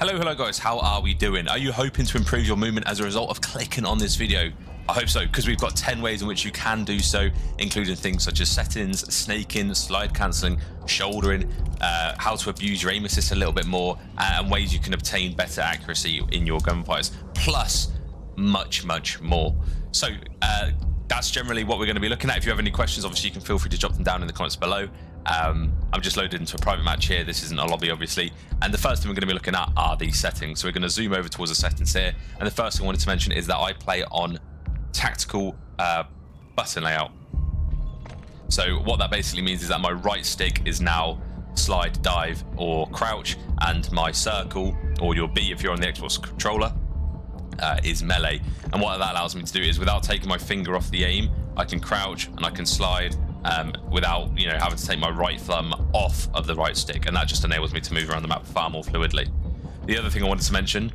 Hello guys, how are we doing? Are you hoping to improve your movement as a result of clicking on this video? I hope so, because we've got 10 ways in which you can do so, including things such as settings, snaking, slide cancelling, shouldering, how to abuse your aim assist a little bit more, and ways you can obtain better accuracy in your gunfights, plus much more. So that's generally what we're going to be looking at. If you have any questions, obviously you can feel free to drop them down in the comments below. I'm just loaded into a private match here. This isn't a lobby, obviously. And the first thing we're going to be looking at are the settings. So we're going to zoom over towards the settings here. And the first thing I wanted to mention is that I play on tactical button layout. So what that basically means is that my right stick is now slide, dive, or crouch, and my circle, or your B if you're on the Xbox controller, is melee. And what that allows me to do is, without taking my finger off the aim, I can crouch and I can slide without having to take my right thumb off of the right stick, and that just enables me to move around the map far more fluidly. The other thing I wanted to mention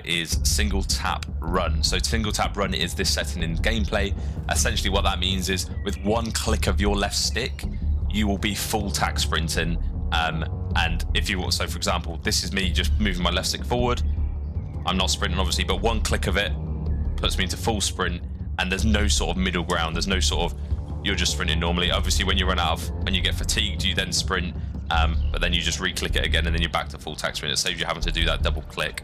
is single tap run. So single tap run is this setting in gameplay. Essentially what that means is, with one click of your left stick, you will be full tack sprinting, and if you so for example, this is me just moving my left stick forward. I'm not sprinting obviously, but one click of it puts me into full sprint, and there's no sort of middle ground. There's no sort of, you're just sprinting normally. Obviously when you run out of, when you get fatigued, you then sprint, but then you just re-click it again and then you're back to full tack sprint. It saves you having to do that double click.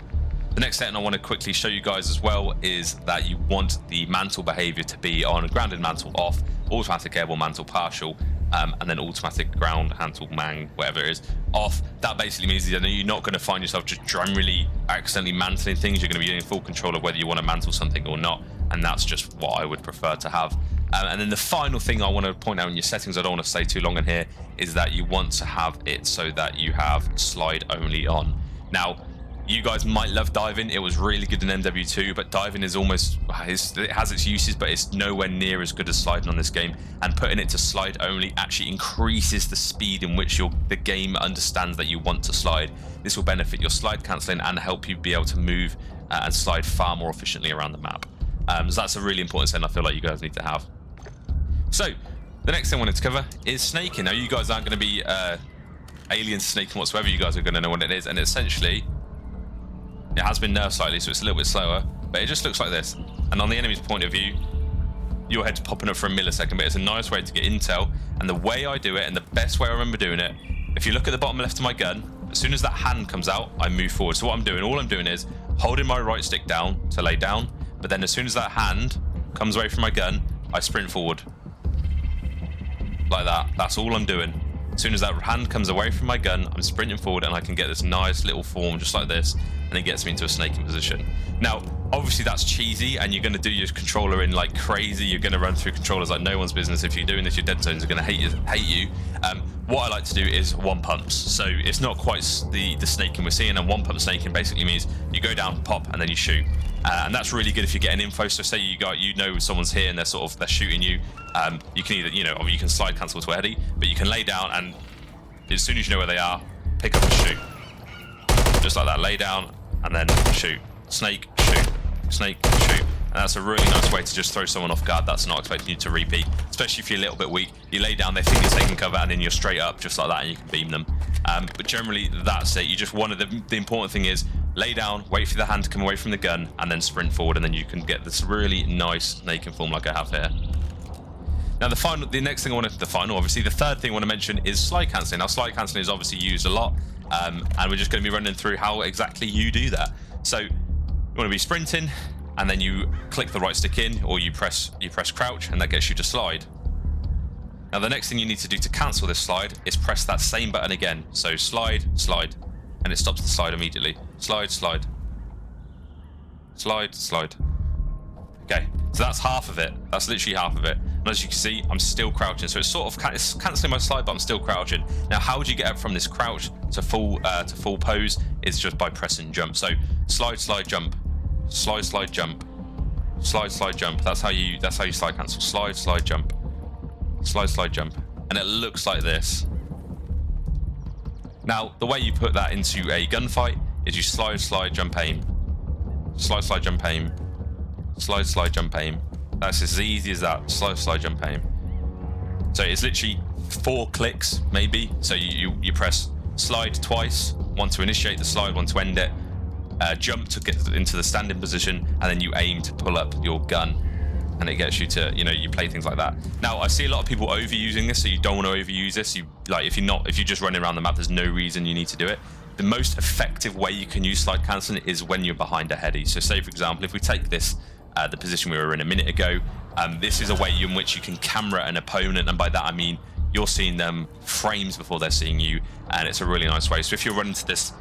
The next setting I want to quickly show you guys as well is that you want the mantle behavior to be on grounded mantle off, automatic airborne mantle partial, and then automatic ground mantle mang, whatever it is, off. That basically means that you're not going to find yourself just generally accidentally mantling things. You're going to be in full control of whether you want to mantle something or not, and that's just what I would prefer to have. And then the final thing I want to point out in your settings, I don't want to stay too long in here, is that you want to have it so that you have slide only on. Now, you guys might love diving. It was really good in MW2, but diving is almost, it has its uses, but it's nowhere near as good as sliding on this game. And putting it to slide only actually increases the speed in which the game understands that you want to slide. This will benefit your slide cancelling and help you be able to move and slide far more efficiently around the map. So that's a really important setting I feel like you guys need to have. So the next thing I wanted to cover is snaking. Now, you guys aren't going to be alien to snaking whatsoever. You guys are going to know what it is, and essentially it has been nerfed slightly, so it's a little bit slower, but it just looks like this. And on the enemy's point of view, your head's popping up for a millisecond, but it's a nice way to get intel. And the way I do it, and the best way I remember doing it, if you look at the bottom left of my gun, as soon as that hand comes out, I move forward. So what I'm doing, all I'm doing is holding my right stick down to lay down, but then as soon as that hand comes away from my gun, I sprint forward. Like that. That's all I'm doing. As soon as that hand comes away from my gun, I'm sprinting forward, and I can get this nice little form just like this, and it gets me into a snaking position. Now, obviously that's cheesy, and you're going to do your controller in like crazy. You're going to run through controllers like no one's business. If you're doing this, your dead zones are going to hate you. What I like to do is one pumps. So it's not quite the snaking we're seeing, and one pump snaking basically means you go down, pop, and then you shoot. And that's really good if you're getting info. So say you know someone's here and they're shooting you. You can either you can slide cancel to a heady, but you can lay down, and as soon as you know where they are, pick up and shoot. Just like that, lay down and then shoot. Snake, shoot. Snake, shoot. And that's a really nice way to just throw someone off guard that's not expecting you to repeat, especially if you're a little bit weak. You lay down, they think you're taking cover, and then you're straight up just like that, and you can beam them. But generally that's it. You just wanted the important thing is lay down, wait for the hand to come away from the gun, and then sprint forward, and then you can get this really nice snaking form like I have here. Now the third thing I want to mention is slide cancelling. Now slide cancelling is obviously used a lot, and we're just going to be running through how exactly you do that. So you want to be sprinting, and then you click the right stick in, or you press crouch, and that gets you to slide. Now the next thing you need to do to cancel this slide is press that same button again. So slide, slide, and it stops the slide immediately. Slide, slide, slide, slide. Okay, so that's half of it. That's literally half of it. And as you can see, I'm still crouching. So it's sort of cancelling my slide, but I'm still crouching. Now, how would you get up from this crouch to full pose? Is just by pressing jump. So slide, slide, jump, slide, slide, jump, slide, slide, jump. That's how you slide cancel. Slide, slide, jump, slide, slide, jump, and it looks like this. Now, the way you put that into a gunfight is you slide, slide, jump, aim, slide, slide, jump, aim, slide, slide, jump, aim. That's as easy as that. Slide, slide, jump, aim. So it's literally 4 clicks, maybe. So you press slide twice, one to initiate the slide, one to end it, jump to get into the standing position, and then you aim to pull up your gun, and it gets you to, you play things like that. Now, I see a lot of people overusing this, so you don't want to overuse this. If you're just running around the map, there's no reason you need to do it. The most effective way you can use slide cancelling is when you're behind a heady. So say, for example, if we take this, the position we were in a minute ago, this is a way in which you can camera an opponent, and by that I mean you're seeing them frames before they're seeing you, and it's a really nice way. So if you're running to this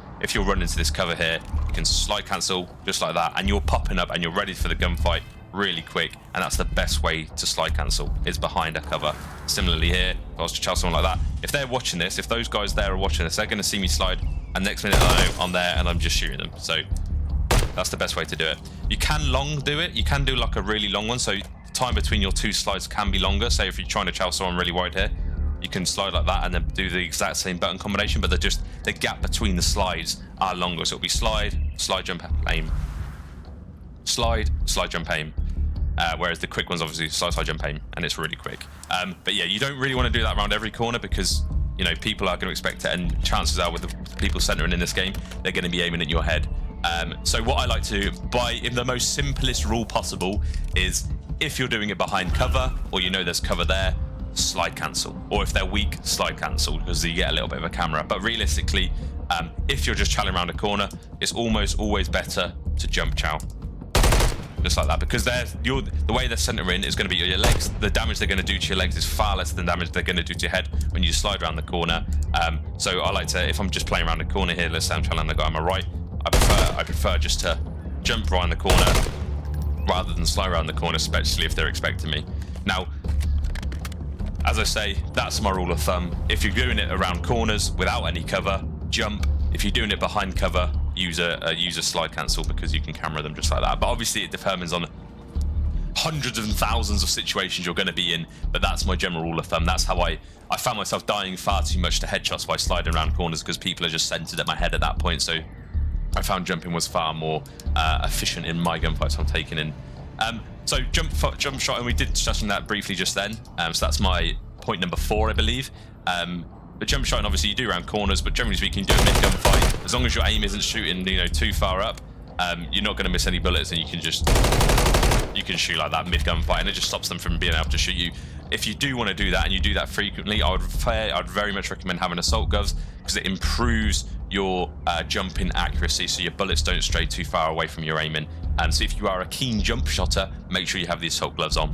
cover here, you can slide cancel just like that, and you're popping up and you're ready for the gunfight really quick, and that's the best way to slide cancel, is behind a cover. Similarly here, if I was to chow someone like that, if they're watching this, if those guys there are watching this, they're going to see me slide, and next minute I'm there and I'm just shooting them. So that's the best way to do it. You can long do it. You can do like a really long one, so time between your two slides can be longer. Say if you're trying to chow someone really wide here, you can slide like that and then do the exact same button combination, but the gap between the slides are longer. So it'll be slide, jump, aim, slide, jump, aim. Whereas the quick one's obviously slide, jump, aim, and it's really quick. But yeah, you don't really want to do that around every corner, because people are going to expect it, and chances are with the people centering in this game, they're going to be aiming at your head. So what I like to do, in the most simplest rule possible, is if you're doing it behind cover, or there's cover there, slide cancel. Or if they're weak, slide cancel, because you get a little bit of a camera. But realistically, if you're just chowing around a corner, it's almost always better to jump chow. Just like that, because the way they're centering is going to be your legs. The damage they're going to do to your legs is far less than damage they're going to do to your head when you slide around the corner. So I like to, if I'm just playing around the corner here, let's say I'm challenging the guy on my right, I prefer just to jump around the corner rather than slide around the corner, especially if they're expecting me. Now, as I say, that's my rule of thumb. If you're doing it around corners without any cover, jump. If you're doing it behind cover, use a slide cancel, because you can camera them just like that. But obviously it determines on hundreds and thousands of situations you're going to be in, but that's my general rule of thumb. That's how I found myself dying far too much to headshots by sliding around corners, because people are just centered at my head at that point. So I found jumping was far more efficient in my gunfights I'm taking in. So jump shot, and we did touch on that briefly just then. So that's my point number 4, I believe. But jump shot, obviously you do around corners, but generally speaking, you do a mid-gun fight. As long as your aim isn't shooting, too far up, you're not going to miss any bullets, and you can shoot like that mid-gun fight, and it just stops them from being able to shoot you. If you do want to do that, and you do that frequently, I'd very much recommend having assault gloves, because it improves your jumping accuracy, so your bullets don't stray too far away from your aiming. So if you are a keen jump shotter, make sure you have the assault gloves on.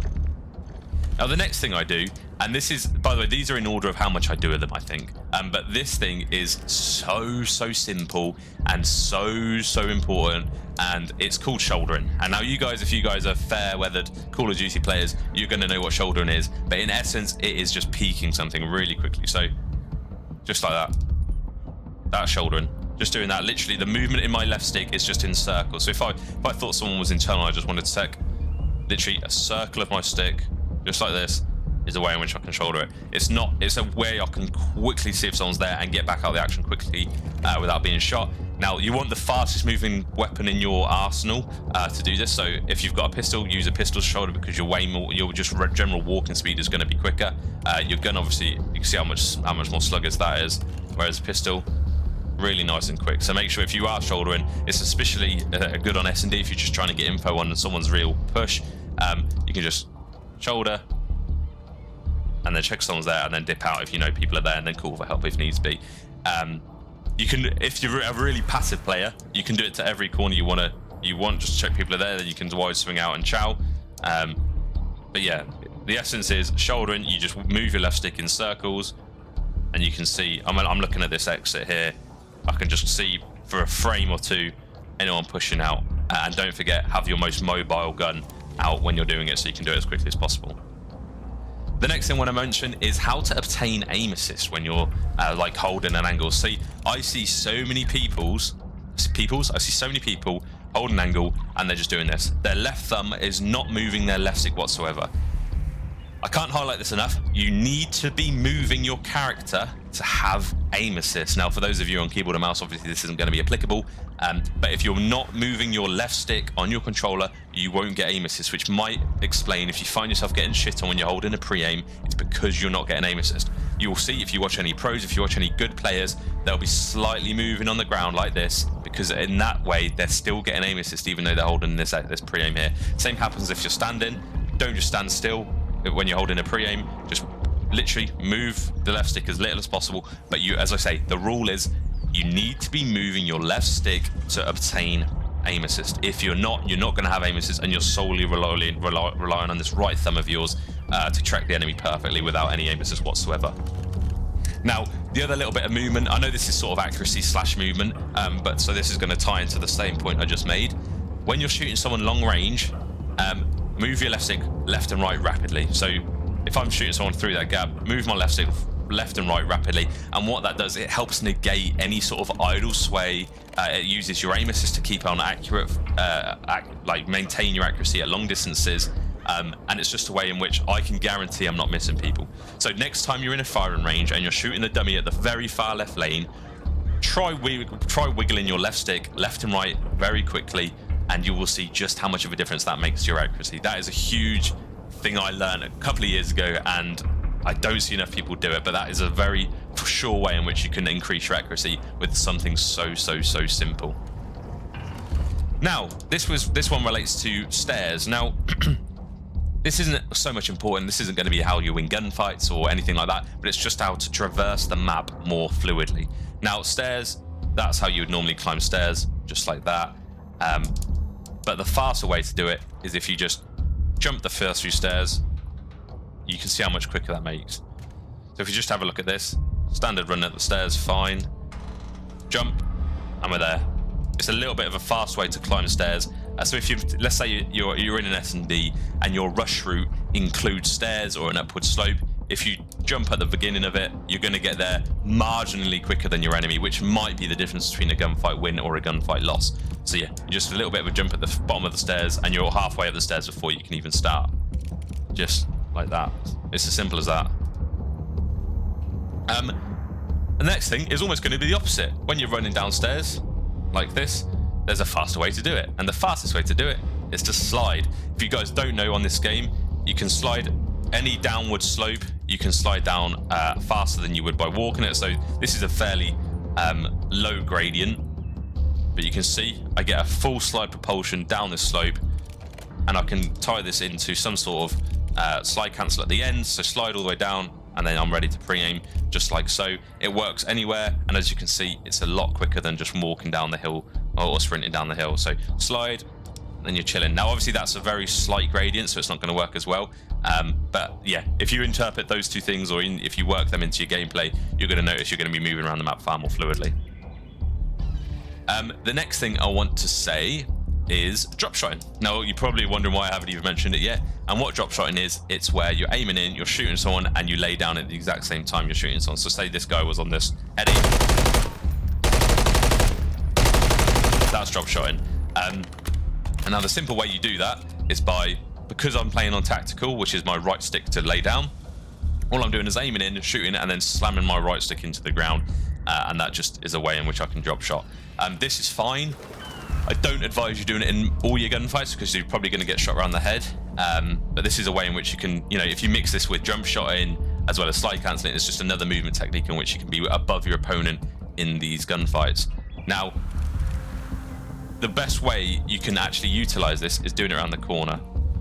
Now, the next thing I do, and this is, by the way, these are in order of how much I do of them, I think. But this thing is so simple and so important, and it's called shouldering. And now you guys, if you guys are fair-weathered Call of Duty players, you're going to know what shouldering is. But in essence, it is just peeking something really quickly. So, just like that. That's shouldering. Just doing that. Literally, the movement in my left stick is just in circles. So if I thought someone was internal, I just wanted to take literally a circle of my stick, just like this, is a way in which I can shoulder it. It's a way I can quickly see if someone's there and get back out of the action quickly without being shot. Now, you want the fastest moving weapon in your arsenal to do this. So if you've got a pistol, use a pistol shoulder, because your general walking speed is going to be quicker. Your gun, obviously, you can see how much more sluggish that is, whereas a pistol, really nice and quick. So make sure if you are shouldering, it's especially good on S&D if you're just trying to get info on someone's real push. You can just shoulder and then check someone's there, and then dip out if you know people are there, and then call for help if needs be. You can, if you're a really passive player, you can do it to every corner you want, just check people are there, then you can wide swing out and chow. But yeah, the essence is shouldering. You just move your left stick in circles, and you can see, I'm looking at this exit here, I can just see for a frame or two anyone pushing out. And don't forget, have your most mobile gun out when you're doing it, so you can do it as quickly as possible. The next thing I want to mention is how to obtain aim assist when you're like holding an angle. See, I see so many people hold an angle and they're just doing this. Their left thumb is not moving their left stick whatsoever. I can't highlight this enough. You need to be moving your character to have aim assist. Now, for those of you on keyboard and mouse, obviously this isn't going to be applicable, but if you're not moving your left stick on your controller, you won't get aim assist, which might explain if you find yourself getting shit on when you're holding a pre-aim, it's because you're not getting aim assist. You will see if you watch any pros, if you watch any good players, they'll be slightly moving on the ground like this, because in that way they're still getting aim assist even though they're holding this pre-aim here. Same happens if you're standing. Don't just stand still when you're holding a pre-aim, just literally move the left stick as little as possible. But you, as I say, the rule is you need to be moving your left stick to obtain aim assist. If you're not going to have aim assist, and you're solely relying on this right thumb of yours to track the enemy perfectly without any aim assist whatsoever. Now, the other little bit of movement, I know this is sort of accuracy / movement, but so this is going to tie into the same point I just made. When you're shooting someone long range, move your left stick left and right rapidly. So if I'm shooting someone through that gap, move my left stick left and right rapidly, and what that does, it helps negate any sort of idle sway. It uses your aim assist to keep on accurate, like maintain your accuracy at long distances, and it's just a way in which I can guarantee I'm not missing people. So next time you're in a firing range and you're shooting the dummy at the very far left lane, try wiggling your left stick left and right very quickly, and you will see just how much of a difference that makes to your accuracy. That is a huge thing I learned a couple of years ago, and I don't see enough people do it, but that is a very sure way in which you can increase your accuracy with something so simple. Now, this one relates to stairs. Now, this isn't so much important. This isn't going to be how you win gunfights or anything like that, but it's just how to traverse the map more fluidly. Now, stairs, that's how you would normally climb stairs, just like that. But the faster way to do it is if you just jump the first few stairs. You can see how much quicker that makes. So if you just have a look at this, standard run up the stairs, fine. Jump, and we're there. It's a little bit of a fast way to climb stairs. So if let's say you're in an S&D and your rush route includes stairs or an upward slope, if you jump at the beginning of it, you're going to get there marginally quicker than your enemy, which might be the difference between a gunfight win or a gunfight loss. So yeah, just a little bit of a jump at the bottom of the stairs, and you're halfway up the stairs before you can even start. Just like that. It's as simple as that. The next thing is almost going to be the opposite. When you're running downstairs like this, there's a faster way to do it, and the fastest way to do it is to slide. If you guys don't know, on this game you can slide any downward slope, you can slide down faster than you would by walking it. So this is a fairly low gradient, but you can see I get a full slide propulsion down this slope, and I can tie this into some sort of slide cancel at the end, so slide all the way down, and then I'm ready to pre-aim just like so. It works anywhere, and as you can see, it's a lot quicker than just walking down the hill or sprinting down the hill. So slide, then you're chilling. Now obviously that's a very slight gradient, so it's not going to work as well, but yeah, if you interpret those two things, or if you work them into your gameplay, you're going to notice you're going to be moving around the map far more fluidly. The next thing I want to say is drop shotting. Now you're probably wondering why I haven't even mentioned it yet, and what drop shotting is, it's where you're aiming in, you're shooting someone, and you lay down at the exact same time you're shooting someone. So say this guy was on this heady, that's drop shotting. And now the simple way you do that is because I'm playing on tactical, which is my right stick to lay down, all I'm doing is aiming in, shooting, and then slamming my right stick into the ground, and that just is a way in which I can drop shot. This is fine. I don't advise you doing it in all your gunfights, because you're probably going to get shot around the head, but this is a way in which you can, if you mix this with jump shotting as well as slide cancelling, it's just another movement technique in which you can be above your opponent in these gunfights. Now, the best way you can actually utilize this is doing it around the corner.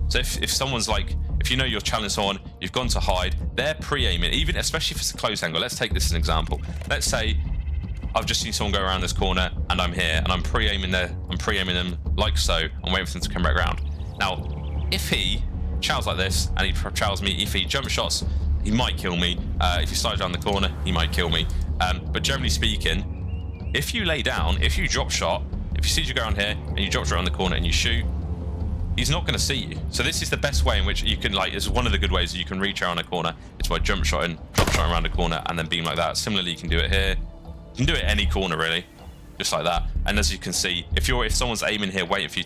So if someone's like, if you know you're challenging someone, you've gone to hide, they're pre-aiming, even especially if it's a close angle. Let's take this as an example. Let's say I've just seen someone go around this corner and I'm here and I'm pre-aiming them like so. I'm waiting for them to come back around. Now, if he chows like this and he chows me, if he jump shots, he might kill me. If he slides around the corner, he might kill me. But generally speaking, if you lay down, if you drop shot, if you see you go around here and you drop shot around the corner and you shoot, he's not going to see you. So this is the best way in which you can, it's one of the good ways you can reach around a corner. It's by jump shotting, drop shotting around a corner, and then beam like that. Similarly, you can do it here. You can do it any corner really, just like that. And as you can see, if someone's aiming here, waiting for you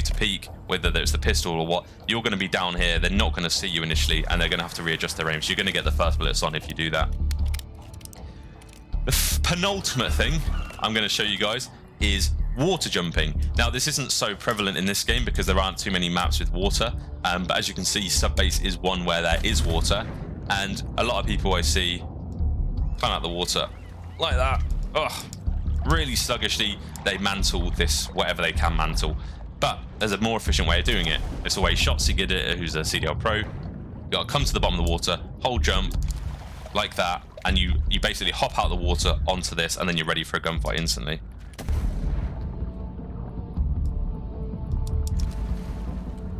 to peek, whether it's the pistol or what, you're going to be down here. They're not going to see you initially, and they're going to have to readjust their aim. So you're going to get the first bullets on if you do that. penultimate thing I'm going to show you guys is water jumping. Now, this isn't so prevalent in this game because there aren't too many maps with water, but as you can see, Subbase is one where there is water, and a lot of people I see climb out the water like that. Ugh, really sluggishly, they mantle this, whatever they can mantle. But there's a more efficient way of doing it. It's the way Shotzi did it, who's a CDL pro. You got to come to the bottom of the water, hold jump, like that, and you basically hop out of the water onto this, and then you're ready for a gunfight instantly.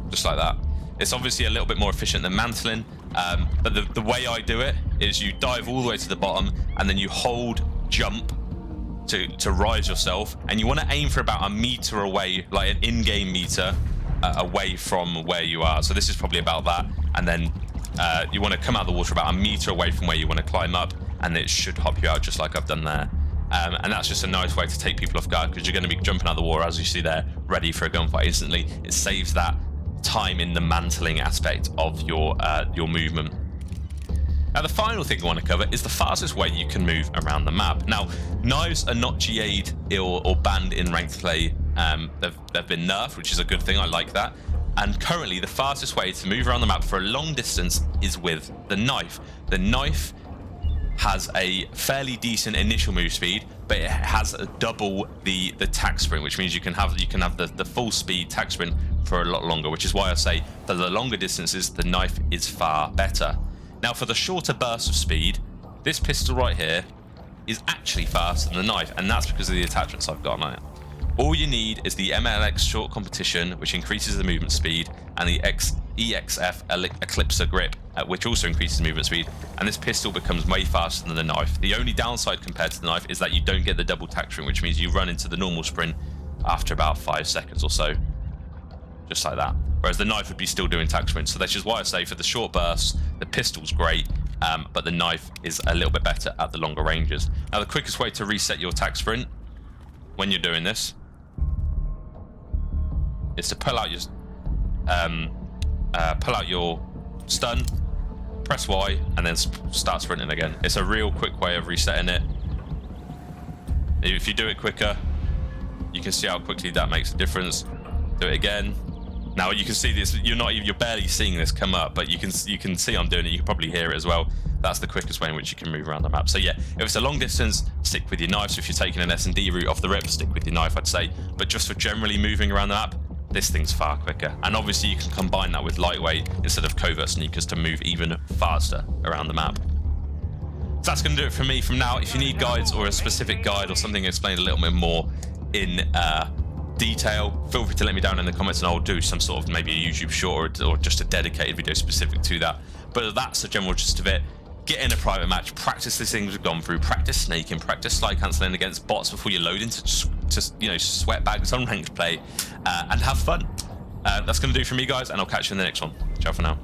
Just like that. It's obviously a little bit more efficient than mantling, but the way I do it is you dive all the way to the bottom, and then you hold jump to rise yourself, and you want to aim for about a meter away, like an in-game meter away from where you are. So this is probably about that, and then you want to come out of the water about a meter away from where you want to climb up, and it should hop you out just like I've done there. And that's just a nice way to take people off guard, because you're going to be jumping out of the water, as you see there, ready for a gunfight instantly. It saves that time in the mantling aspect of your movement. Now, the final thing I want to cover is the fastest way you can move around the map. Now, knives are not GA'd or banned in ranked play. They've been nerfed, which is a good thing. I like that. And currently, the fastest way to move around the map for a long distance is with the knife. The knife has a fairly decent initial move speed, but it has a double the tack sprint, which means you can have the full speed tack sprint for a lot longer, which is why I say for the longer distances, the knife is far better. Now, for the shorter bursts of speed, this pistol right here is actually faster than the knife, and that's because of the attachments I've got on it. All you need is the MLX short competition, which increases the movement speed, and the EXF Eclipser grip, which also increases movement speed, and this pistol becomes way faster than the knife. The only downside compared to the knife is that you don't get the double tack sprint, which means you run into the normal sprint after about 5 seconds or so. Just like that. Whereas the knife would be still doing tack sprints. So that's just why I say for the short bursts, the pistol's great, but the knife is a little bit better at the longer ranges. Now, the quickest way to reset your tack sprint when you're doing this is to pull out your stun, press Y, and then start sprinting again. It's a real quick way of resetting it. If you do it quicker, you can see how quickly that makes a difference. Do it again. Now you can see this. You're barely seeing this come up, but you can see I'm doing it. You can probably hear it as well. That's the quickest way in which you can move around the map. So yeah, if it's a long distance, stick with your knife. So if you're taking an S&D route off the rip, stick with your knife, I'd say. But just for generally moving around the map, this thing's far quicker. And obviously you can combine that with lightweight instead of covert sneakers to move even faster around the map. So that's going to do it for me from now. If you need guides or a specific guide or something explained a little bit more in detail, feel free to let me down in the comments, and I'll do some sort of maybe a YouTube short or just a dedicated video specific to that. But that's the general gist of it. Get in a private match, practice these things we've gone through, practice snaking, practice slide cancelling against bots before you load into sweat bags on ranked play, and have fun. That's going to do for me, guys, and I'll catch you in the next one. Ciao for now.